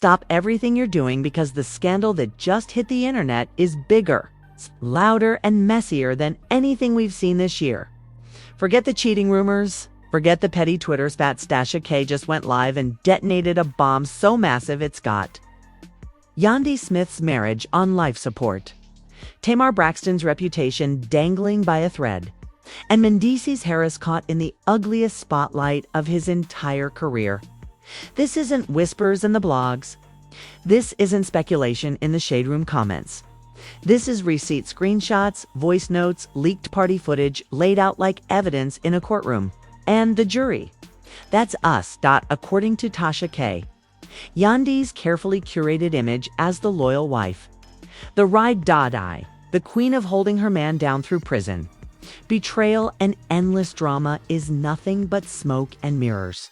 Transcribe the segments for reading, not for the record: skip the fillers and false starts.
Stop everything you're doing because the scandal that just hit the internet is bigger, louder, and messier than anything we've seen this year. Forget the cheating rumors. Forget the petty Twitter spats. Tasha K just went live and detonated a bomb so massive it's got Yandy Smith's marriage on life support, Tamar Braxton's reputation dangling by a thread, and Mendeecees Harris caught in the ugliest spotlight of his entire career. This isn't whispers in the blogs. This isn't speculation in the Shade Room comments. This is receipt screenshots, voice notes, leaked party footage laid out like evidence in a courtroom. And the jury. That's us. According to Tasha K. Yandy's carefully curated image as the loyal wife. The ride die, the queen of holding her man down through prison. Betrayal and endless drama is nothing but smoke and mirrors.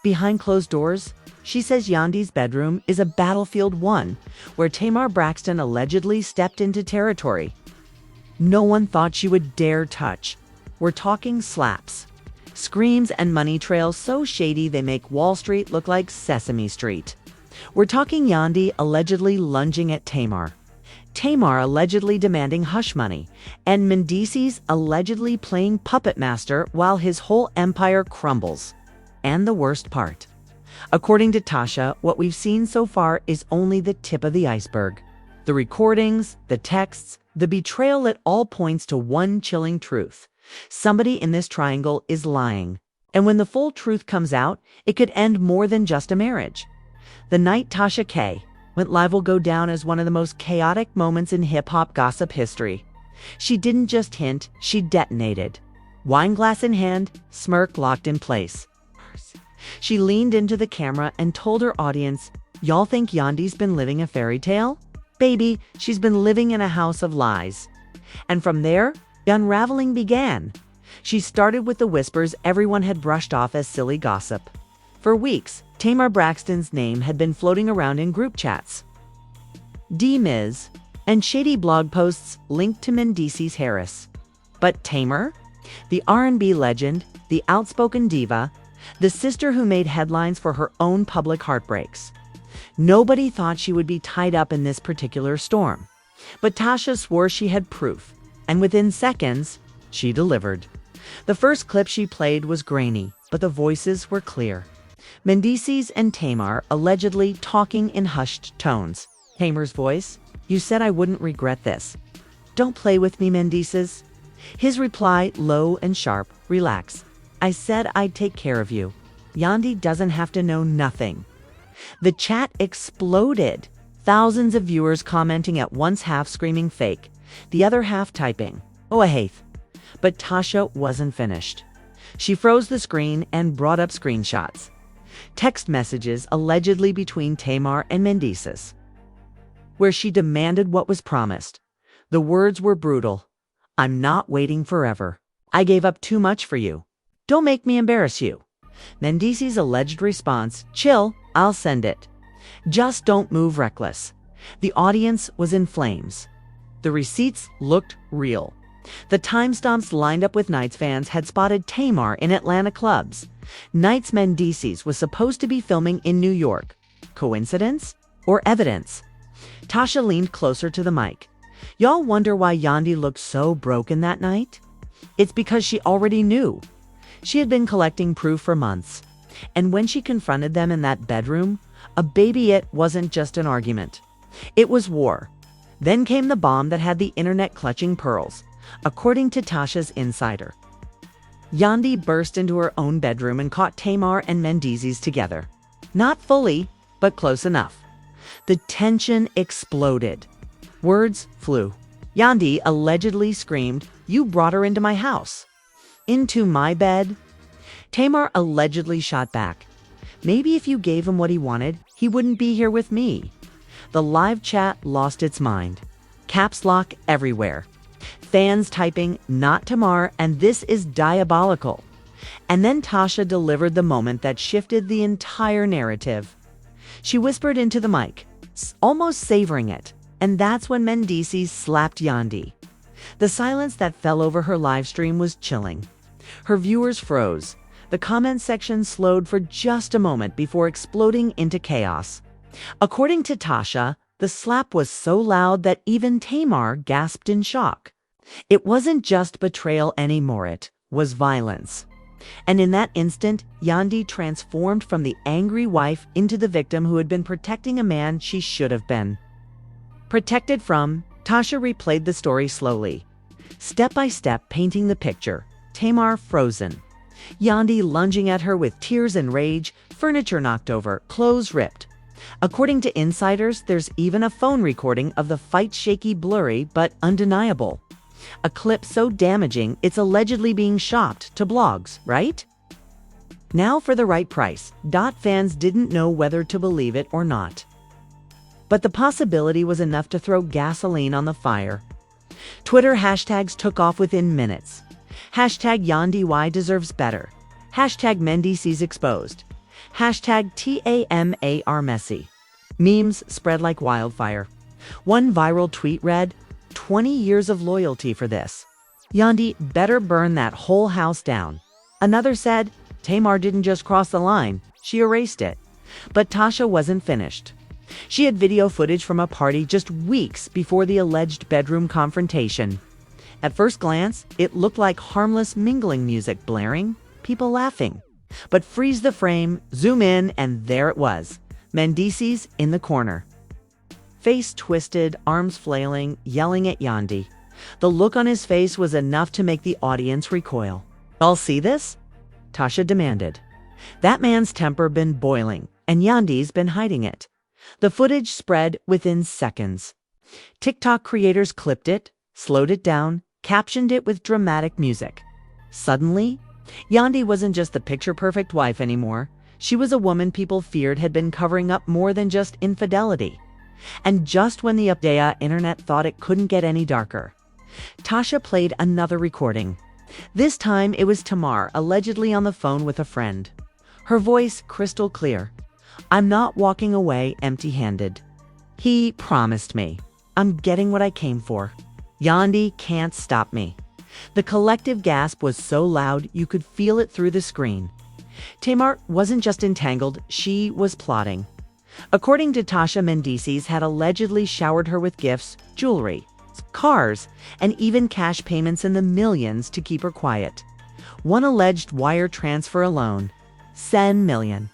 Behind closed doors, she says Yandy's bedroom is a battlefield one, where Tamar Braxton allegedly stepped into territory no one thought she would dare touch. We're talking slaps, screams, and money trails so shady they make Wall Street look like Sesame Street. We're talking Yandy allegedly lunging at Tamar, Tamar allegedly demanding hush money, and Mendeecees allegedly playing puppet master while his whole empire crumbles. And the worst part, according to Tasha, what we've seen so far is only the tip of the iceberg. The recordings, the texts, the betrayal, it all points to one chilling truth. Somebody in this triangle is lying. And when the full truth comes out, it could end more than just a marriage. The night Tasha K. went live will go down as one of the most chaotic moments in hip-hop gossip history. She didn't just hint, she detonated. Wine glass in hand, smirk locked in place. She leaned into the camera and told her audience, "Y'all think Yandy's been living a fairy tale? Baby, she's been living in a house of lies." And from there, the unraveling began. She started with the whispers everyone had brushed off as silly gossip. For weeks, Tamar Braxton's name had been floating around in group chats, D-Miz, and shady blog posts linked to Mendeecees Harris. But Tamar, the R&B legend, the outspoken diva, the sister who made headlines for her own public heartbreaks. Nobody thought she would be tied up in this particular storm. But Tasha swore she had proof, and within seconds, she delivered. The first clip she played was grainy, but the voices were clear. Mendeecees and Tamar allegedly talking in hushed tones. Tamar's voice, "You said I wouldn't regret this. Don't play with me, Mendeecees." His reply, low and sharp, "Relax. I said I'd take care of you. Yandy doesn't have to know nothing." The chat exploded. Thousands of viewers commenting at once, half screaming fake, the other half typing, "Oh, I hate." But Tasha wasn't finished. She froze the screen and brought up screenshots. Text messages allegedly between Tamar and Mendeecees, where she demanded what was promised. The words were brutal. "I'm not waiting forever. I gave up too much for you. Don't make me embarrass you." Mendeecees' alleged response, "Chill, I'll send it. Just don't move reckless." The audience was in flames. The receipts looked real. The timestamps lined up with Nights fans had spotted Tamar in Atlanta clubs. Nights Mendeecees was supposed to be filming in New York. Coincidence or evidence? Tasha leaned closer to the mic. "Y'all wonder why Yandy looked so broken that night? It's because she already knew. She had been collecting proof for months. And when she confronted them in that bedroom, a baby, it wasn't just an argument. It was war. Then came the bomb that had the internet clutching pearls. According to Tasha's insider, Yandy burst into her own bedroom and caught Tamar and Mendeecees together. Not fully, but close enough. The tension exploded. Words flew. Yandy allegedly screamed, "You brought her into my house." "Into my bed?" Tamar allegedly shot back, "Maybe if you gave him what he wanted, he wouldn't be here with me." The live chat lost its mind. Caps lock everywhere. Fans typing, "Not Tamar, and this is diabolical." And then Tasha delivered the moment that shifted the entire narrative. She whispered into the mic, almost savoring it, and that's when Mendeecees slapped Yandy. The silence that fell over her live stream was chilling. Her viewers froze. The comment section slowed for just a moment before exploding into chaos. According to Tasha, the slap was so loud that even Tamar gasped in shock. It wasn't just betrayal anymore, it was violence. And in that instant, Yandy transformed from the angry wife into the victim who had been protecting a man she should have been protected from. Tasha replayed the story slowly, step by step, painting the picture. Tamar frozen, Yandy lunging at her with tears and rage, furniture knocked over, clothes ripped. According to insiders, there's even a phone recording of the fight, shaky, blurry, but undeniable. A clip so damaging it's allegedly being shopped to blogs, right? Now for the right price. Fans didn't know whether to believe it or not. But the possibility was enough to throw gasoline on the fire. Twitter hashtags took off within minutes. Hashtag Yandy deserves better. Hashtag Mendeecees exposed. Hashtag TAMAR messy. Memes spread like wildfire. One viral tweet read, 20 years of loyalty for this. Yandy better burn that whole house down. Another said, Tamar didn't just cross the line, she erased it. But Tasha wasn't finished. She had video footage from a party just weeks before the alleged bedroom confrontation. At first glance, it looked like harmless mingling music blaring, people laughing. But freeze the frame, zoom in, and there it was. Mendeecees in the corner. Face twisted, arms flailing, yelling at Yandy. The look on his face was enough to make the audience recoil. I'll see this? Tasha demanded. That man's temper been boiling, and Yandy's been hiding it. The footage spread within seconds. TikTok creators clipped it, slowed it down, captioned it with dramatic music. Suddenly, Yandy wasn't just the picture-perfect wife anymore. She was a woman people feared had been covering up more than just infidelity. And just when the internet thought it couldn't get any darker, Tasha played another recording. This time it was Tamar, allegedly on the phone with a friend. Her voice crystal clear. I'm not walking away empty-handed. He promised me. I'm getting what I came for. Yandy can't stop me. The collective gasp was so loud you could feel it through the screen. Tamar wasn't just entangled, she was plotting. According to Tasha, Mendeecees had allegedly showered her with gifts, jewelry, cars, and even cash payments in the millions to keep her quiet. One alleged wire transfer alone, $10 million.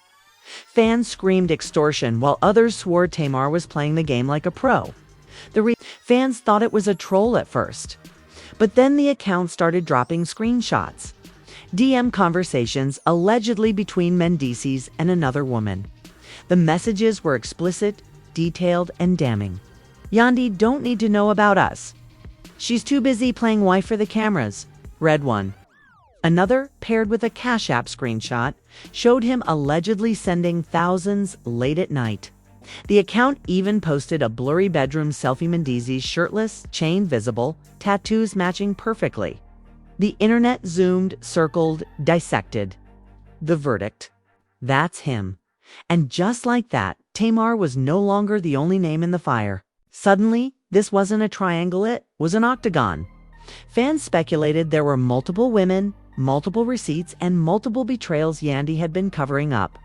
Fans screamed extortion while others swore Tamar was playing the game like a pro. Fans thought it was a troll at first. But then the account started dropping screenshots. DM conversations allegedly between Mendeecees and another woman. The messages were explicit, detailed, and damning. Yandy don't need to know about us. She's too busy playing wife for the cameras, read one. Another, paired with a Cash App screenshot, showed him allegedly sending thousands late at night. The account even posted a blurry bedroom selfie, Mendeecees shirtless, chain visible, tattoos matching perfectly. The internet zoomed, circled, dissected. The verdict. That's him. And just like that, Tamar was no longer the only name in the fire. Suddenly, this wasn't a triangle, it was an octagon. Fans speculated there were multiple women, multiple receipts, and multiple betrayals Yandy had been covering up.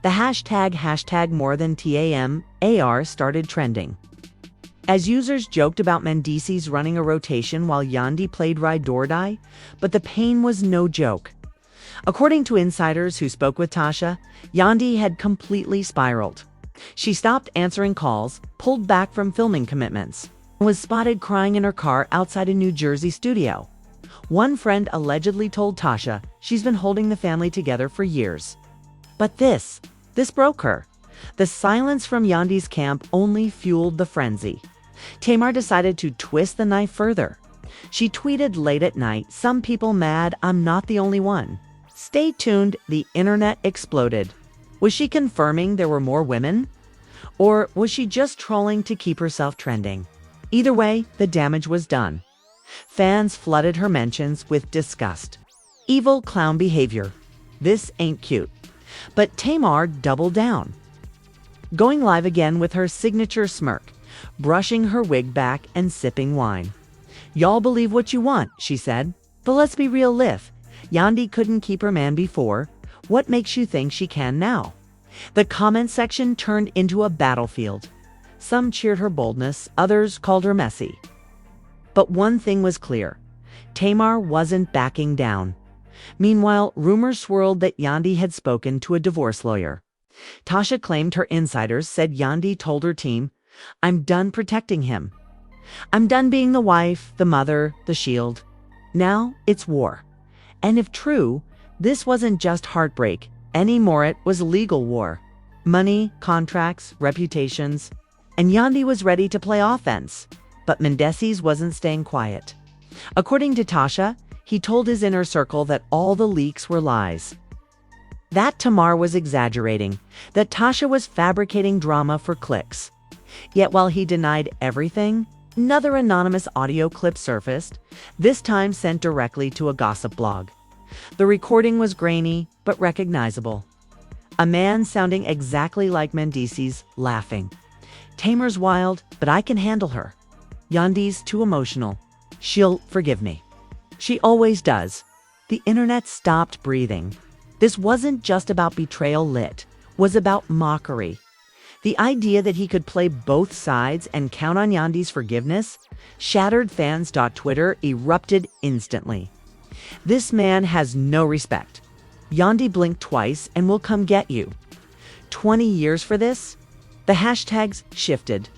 The hashtag more than TAMAR started trending. As users joked about Mendeecees running a rotation while Yandy played Ride or Die, but the pain was no joke. According to insiders who spoke with Tasha, Yandy had completely spiraled. She stopped answering calls, pulled back from filming commitments, and was spotted crying in her car outside a New Jersey studio. One friend allegedly told Tasha she's been holding the family together for years. But this broke her. The silence from Yandy's camp only fueled the frenzy. Tamar decided to twist the knife further. She tweeted late at night, "Some people mad, I'm not the only one." Stay tuned, the internet exploded. Was she confirming there were more women? Or was she just trolling to keep herself trending? Either way, the damage was done. Fans flooded her mentions with disgust. Evil clown behavior. This ain't cute. But Tamar doubled down, going live again with her signature smirk, brushing her wig back and sipping wine. Y'all believe what you want, she said. But let's be real, Yandy couldn't keep her man before. What makes you think she can now? The comment section turned into a battlefield. Some cheered her boldness, others called her messy. But one thing was clear. Tamar wasn't backing down. Meanwhile, rumors swirled that Yandy had spoken to a divorce lawyer. Tasha claimed her insiders said Yandy told her team, "I'm done protecting him. I'm done being the wife, the mother, the shield. Now it's war." And if true, this wasn't just heartbreak anymore, it was legal war. Money, contracts, reputations. And Yandy was ready to play offense. But Mendeecees wasn't staying quiet. According to Tasha, he told his inner circle that all the leaks were lies. That Tamar was exaggerating, that Tasha was fabricating drama for clicks. Yet while he denied everything, another anonymous audio clip surfaced, this time sent directly to a gossip blog. The recording was grainy, but recognizable. A man sounding exactly like Mendeecees, laughing. "Tamar's wild, but I can handle her. Yandy's too emotional. She'll forgive me. She always does." The internet stopped breathing. This wasn't just about betrayal lit, was about mockery. The idea that he could play both sides and count on Yandy's forgiveness, shattered fans. Twitter erupted instantly. "This man has no respect. Yandy blinked twice and will come get you. 20 years for this?" The hashtags shifted.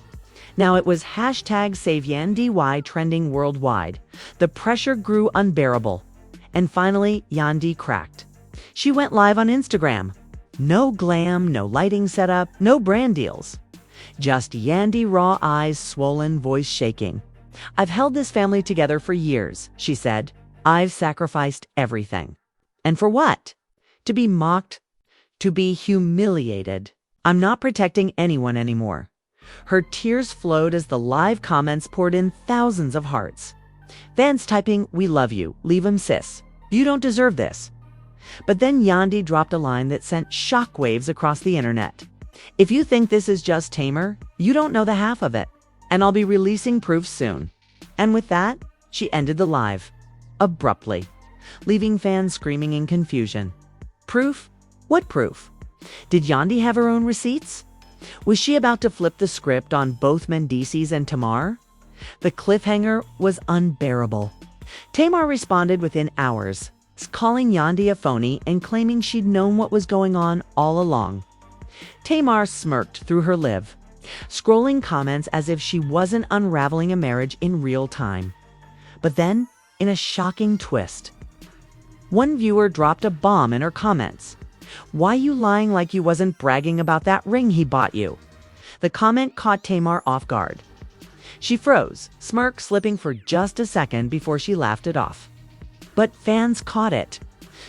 Now it was hashtag #SaveYandy trending worldwide. The pressure grew unbearable. And finally, Yandy cracked. She went live on Instagram. No glam, no lighting setup, no brand deals. Just Yandy, raw eyes swollen, voice shaking. "I've held this family together for years," she said. "I've sacrificed everything. And for what? To be mocked? To be humiliated. I'm not protecting anyone anymore." Her tears flowed as the live comments poured in thousands of hearts. Fans typing, "We love you. Leave him, sis. You don't deserve this." But then Yandy dropped a line that sent shockwaves across the internet. "If you think this is just Tamar, you don't know the half of it. And I'll be releasing proof soon." And with that, she ended the live. Abruptly, leaving fans screaming in confusion. Proof? What proof? Did Yandy have her own receipts? Was she about to flip the script on both Mendeecees and Tamar? The cliffhanger was unbearable. Tamar responded within hours, calling Yandy a phony and claiming she'd known what was going on all along. Tamar smirked through her live, scrolling comments as if she wasn't unraveling a marriage in real time. But then, in a shocking twist, one viewer dropped a bomb in her comments. "Why you lying like you wasn't bragging about that ring he bought you?" The comment caught Tamar off guard. She froze, smirk slipping for just a second before she laughed it off. But fans caught it.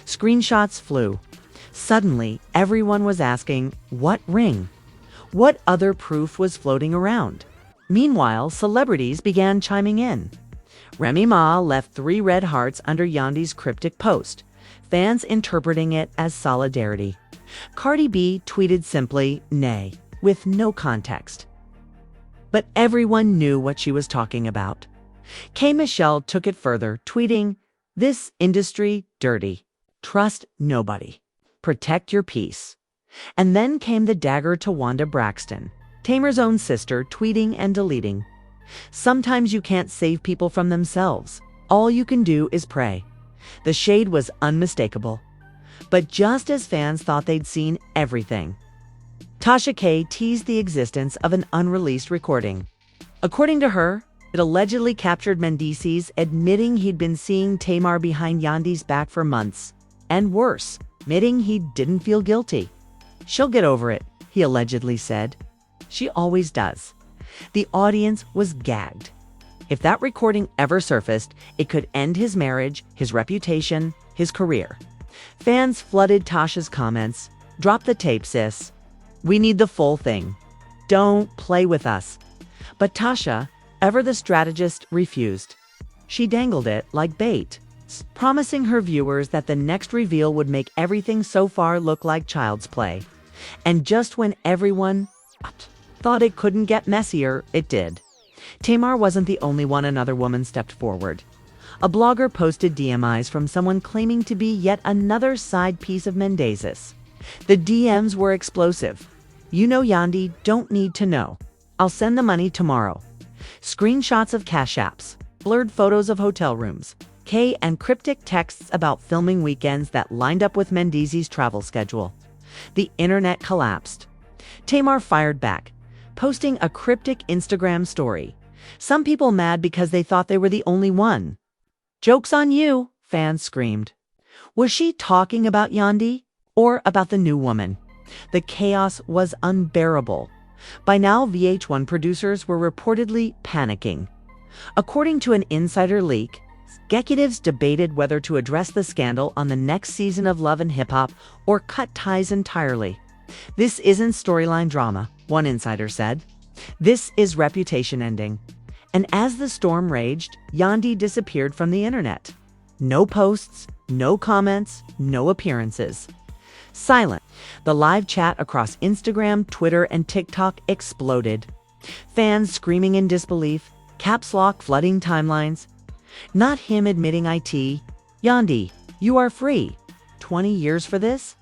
Screenshots flew. Suddenly, everyone was asking, what ring? What other proof was floating around? Meanwhile, celebrities began chiming in. Remy Ma left 3 red hearts under Yandy's cryptic post, fans interpreting it as solidarity. Cardi B tweeted simply, "Nay," with no context. But everyone knew what she was talking about. K. Michelle took it further, tweeting, "This industry dirty. Trust nobody. Protect your peace." And then came the dagger to Wanda Braxton, Tamar's own sister, tweeting and deleting. "Sometimes you can't save people from themselves. All you can do is pray." The shade was unmistakable. But just as fans thought they'd seen everything, Tasha K teased the existence of an unreleased recording. According to her, it allegedly captured Mendeecees admitting he'd been seeing Tamar behind Yandy's back for months. And worse, admitting he didn't feel guilty. "She'll get over it," he allegedly said. "She always does." The audience was gagged. If that recording ever surfaced, it could end his marriage, his reputation, his career. Fans flooded Tasha's comments. "Drop the tape, sis. We need the full thing. Don't play with us." But Tasha, ever the strategist, refused. She dangled it like bait, promising her viewers that the next reveal would make everything so far look like child's play. And just when everyone thought it couldn't get messier, it did. Tamar wasn't the only one. Another woman stepped forward. A blogger posted DMIs from someone claiming to be yet another side piece of Mendeecees. The DMs were explosive. "You know Yandy, don't need to know. I'll send the money tomorrow." Screenshots of cash apps, blurred photos of hotel rooms, and cryptic texts about filming weekends that lined up with Mendeecees' travel schedule. The internet collapsed. Tamar fired back, posting a cryptic Instagram story. Some people mad because they thought they were the only one. "Joke's on you," fans screamed. Was she talking about Yandy or about the new woman? The chaos was unbearable. By now, VH1 producers were reportedly panicking. According to an insider leak, executives debated whether to address the scandal on the next season of Love and Hip Hop or cut ties entirely. "This isn't storyline drama," one insider said. "This is reputation ending." And as the storm raged, Yandy disappeared from the internet. No posts, no comments, no appearances. Silent. The live chat across Instagram, Twitter, and TikTok exploded. Fans screaming in disbelief, caps lock flooding timelines. Not him admitting IT. "Yandy, you are free. 20 years for this?"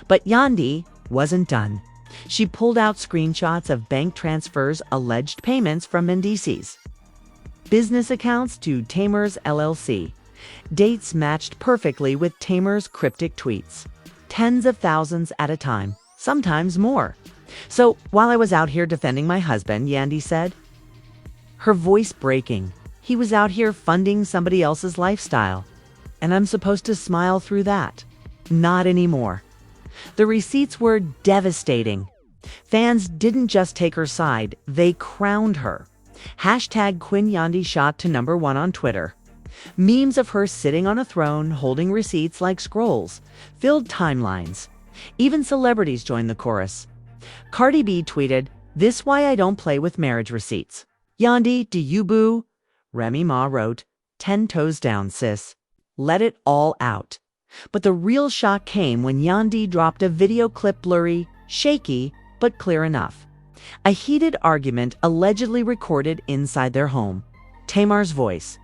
But Yandy wasn't done. She pulled out screenshots of bank transfers, alleged payments from Mendeecees. Business accounts to Tamar's LLC. Dates matched perfectly with Tamar's cryptic tweets. Tens of thousands at a time, sometimes more. "So while I was out here defending my husband," Yandy said, her voice breaking, "he was out here funding somebody else's lifestyle. And I'm supposed to smile through that? Not anymore." The receipts were devastating. Fans didn't just take her side, they crowned her. Hashtag Queen Yandy shot to #1 on Twitter. Memes of her sitting on a throne, holding receipts like scrolls, filled timelines. Even celebrities joined the chorus. Cardi B tweeted, "This why I don't play with marriage receipts. Yandy, do you boo?" Remy Ma wrote, "10 toes down, sis. Let it all out." But the real shock came when Yandy dropped a video clip, blurry, shaky, but clear enough. A heated argument allegedly recorded inside their home. Tamar's voice.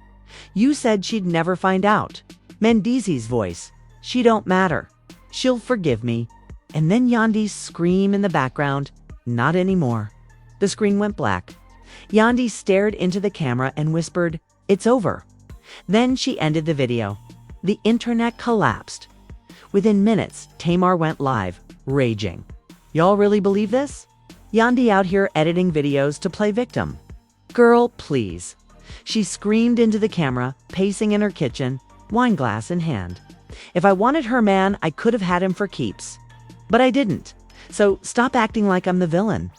"You said she'd never find out." Mendeecees' voice. "She don't matter. She'll forgive me." And then Yandy's scream in the background. "Not anymore." The screen went black. Yandy stared into the camera and whispered, "It's over." Then she ended the video. The internet collapsed. Within minutes, Tamar went live, raging. "Y'all really believe this? Yandy out here editing videos to play victim. Girl, please." She screamed into the camera, pacing in her kitchen, wine glass in hand. "If I wanted her man, I could have had him for keeps. But I didn't. So stop acting like I'm the villain."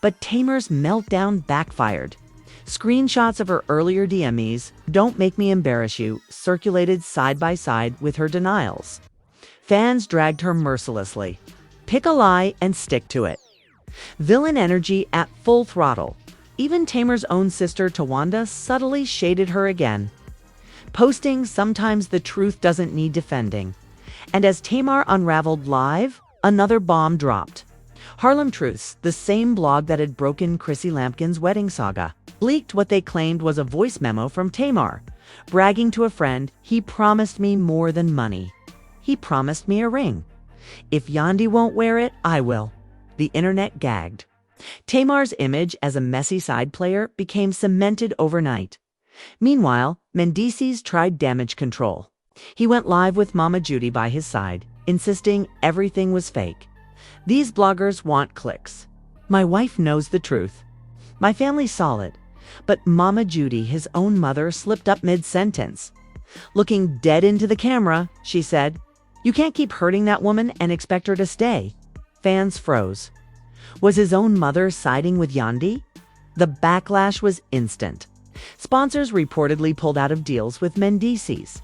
But Tamar's meltdown backfired. Screenshots of her earlier DMs, "Don't make me embarrass you," circulated side by side with her denials. Fans dragged her mercilessly. Pick a lie and stick to it. Villain energy at full throttle. Even Tamar's own sister Tawanda subtly shaded her again, posting, "Sometimes the truth doesn't need defending." And as Tamar unraveled live, another bomb dropped. Harlem Truths, the same blog that had broken Chrissy Lampkin's wedding saga, leaked what they claimed was a voice memo from Tamar, bragging to a friend, "He promised me more than money. He promised me a ring. If Yandy won't wear it, I will." The internet gagged. Tamar's image as a messy side player became cemented overnight. Meanwhile, Mendeecees tried damage control. He went live with Mama Judy by his side, insisting everything was fake. "These bloggers want clicks. My wife knows the truth. My family's solid." But Mama Judy, his own mother, slipped up mid-sentence. Looking dead into the camera, she said, "You can't keep hurting that woman and expect her to stay." Fans froze. Was his own mother siding with Yandy? The backlash was instant. Sponsors reportedly pulled out of deals with Mendeecees.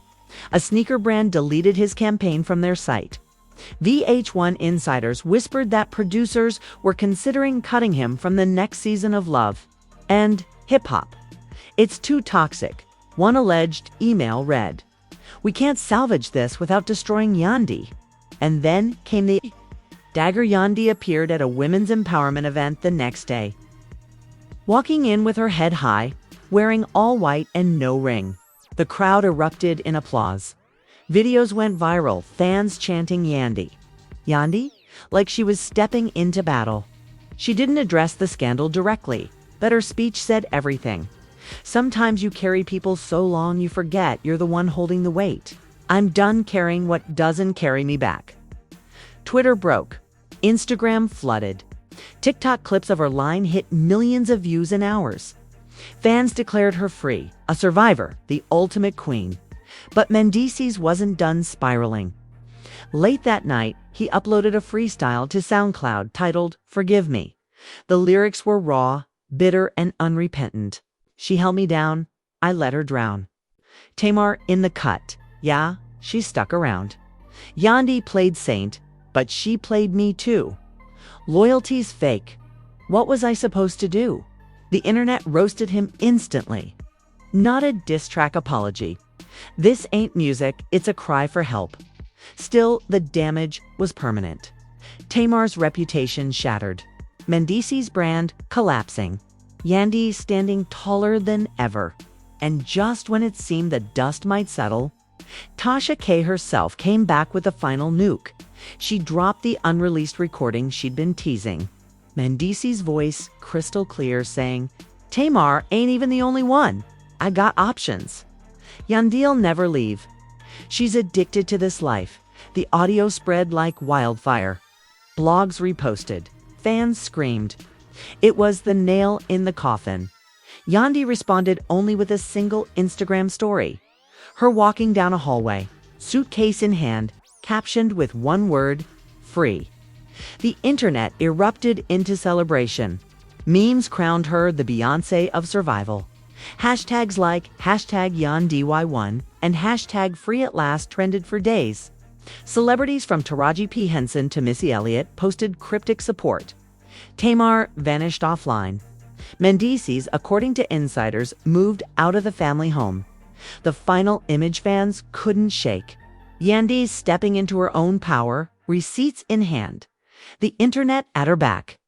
A sneaker brand deleted his campaign from their site. VH1 insiders whispered that producers were considering cutting him from the next season of Love and Hip Hop. "It's too toxic," one alleged email read. "We can't salvage this without destroying Yandy." And then came the dagger. Yandy appeared at a women's empowerment event the next day, walking in with her head high, wearing all white and no ring. The crowd erupted in applause. Videos went viral, fans chanting, "Yandy, Yandy, like she was stepping into battle. She didn't address the scandal directly, but her speech said everything. Sometimes you carry people so long you forget you're the one holding the weight. I'm done carrying what doesn't carry me back. Twitter broke. Instagram flooded. TikTok clips of her line hit millions of views in hours. Fans declared her free, a survivor, the ultimate queen. But Mendeecees wasn't done spiraling. Late that night, he uploaded a freestyle to SoundCloud titled "Forgive Me." The lyrics were raw, bitter, and unrepentant. She held me down, I let her drown. Tamar in the cut. Yeah, she stuck around. Yandy played Saint, but she played me too. Loyalty's fake. What was I supposed to do? The internet roasted him instantly. Not a diss track apology. This ain't music, it's a cry for help. Still, the damage was permanent. Tamar's reputation shattered. Mendeecees' brand collapsing. Yandy standing taller than ever. And just when it seemed the dust might settle, Tasha K herself came back with a final nuke. She dropped the unreleased recording she'd been teasing. Mendeecees' voice crystal clear saying, "Tamar ain't even the only one. I got options." Yandy'll never leave. She's addicted to this life. The audio spread like wildfire. Blogs reposted. Fans screamed. It was the nail in the coffin. Yandy responded only with a single Instagram story. Her walking down a hallway, suitcase in hand, captioned with one word, "free." The internet erupted into celebration. Memes crowned her the Beyoncé of survival. Hashtags like #YandyY1 and #FreeAtLast trended for days. Celebrities from Taraji P. Henson to Missy Elliott posted cryptic support. Tamar vanished offline. Mendeecees, according to insiders, moved out of the family home. The final image fans couldn't shake. Yandy stepping into her own power, receipts in hand. The internet at her back.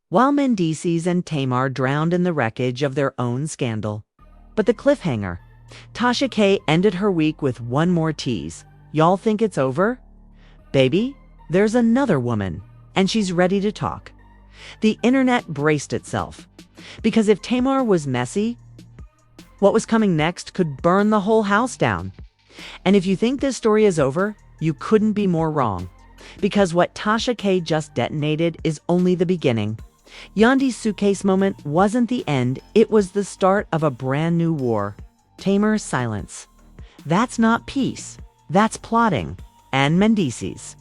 While Mendeecees and Tamar drowned in the wreckage of their own scandal. But the cliffhanger. Tasha K ended her week with one more tease. Y'all think it's over? Baby, there's another woman, and she's ready to talk. The internet braced itself. Because if Tamar was messy, what was coming next could burn the whole house down. And if you think this story is over, you couldn't be more wrong. Because what Tasha K just detonated is only the beginning. Yandy's suitcase moment wasn't the end, it was the start of a brand new war. Tamar's silence. That's not peace. That's plotting. And Mendeecees.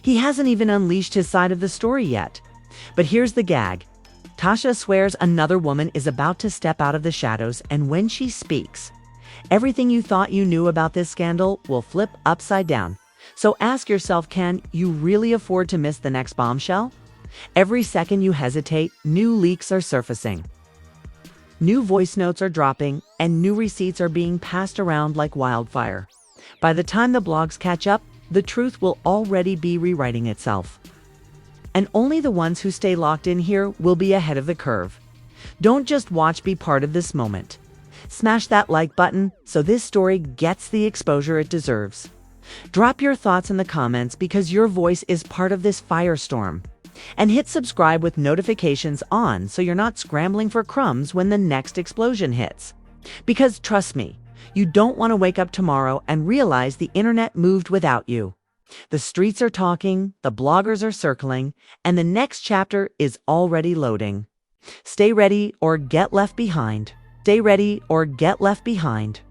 He hasn't even unleashed his side of the story yet. But here's the gag. Tasha swears another woman is about to step out of the shadows, and when she speaks, everything you thought you knew about this scandal will flip upside down. So ask yourself, can you really afford to miss the next bombshell? Every second you hesitate, new leaks are surfacing. New voice notes are dropping, and new receipts are being passed around like wildfire. By the time the blogs catch up, the truth will already be rewriting itself. And only the ones who stay locked in here will be ahead of the curve. Don't just watch, be part of this moment. Smash that like button so this story gets the exposure it deserves. Drop your thoughts in the comments because your voice is part of this firestorm. And hit subscribe with notifications on so you're not scrambling for crumbs when the next explosion hits. Because trust me, you don't want to wake up tomorrow and realize the internet moved without you. The streets are talking, the bloggers are circling, and the next chapter is already loading. Stay ready or get left behind. Stay ready or get left behind.